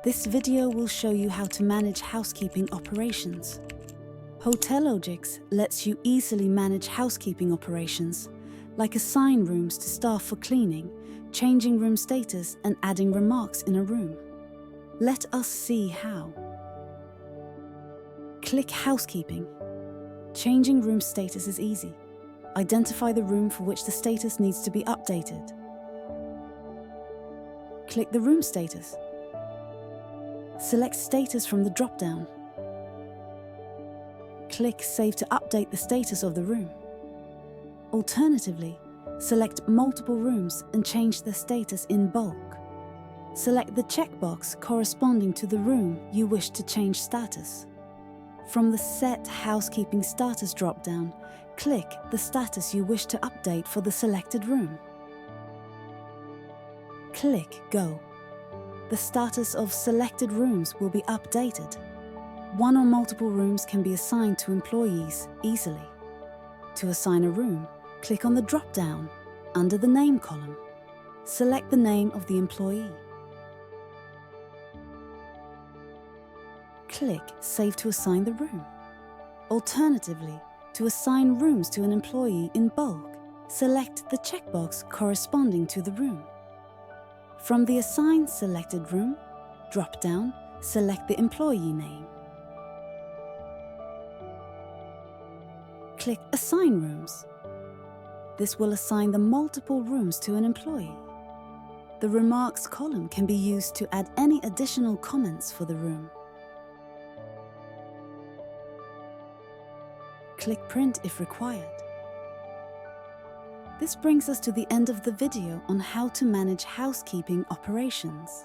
This video will show you how to manage housekeeping operations. Hotelogix lets you easily manage housekeeping operations, like assign rooms to staff for cleaning, changing room status, and adding remarks in a room. Let us see how. Click Housekeeping. Changing room status is easy. Identify the room for which the status needs to be updated. Click the room status. Select Status from the drop-down. Click Save to update the status of the room. Alternatively, select multiple rooms and change the status in bulk. Select the checkbox corresponding to the room you wish to change status. From the Set Housekeeping Status drop-down, click the status you wish to update for the selected room. Click Go. The status of selected rooms will be updated. One or multiple rooms can be assigned to employees easily. To assign a room, click on the drop-down under the Name column. Select the name of the employee. Click Save to assign the room. Alternatively, to assign rooms to an employee in bulk, select the checkbox corresponding to the room. From the Assign Selected Room drop-down, select the employee name. Click Assign Rooms. This will assign the multiple rooms to an employee. The Remarks column can be used to add any additional comments for the room. Click Print if required. This brings us to the end of the video on how to manage housekeeping operations.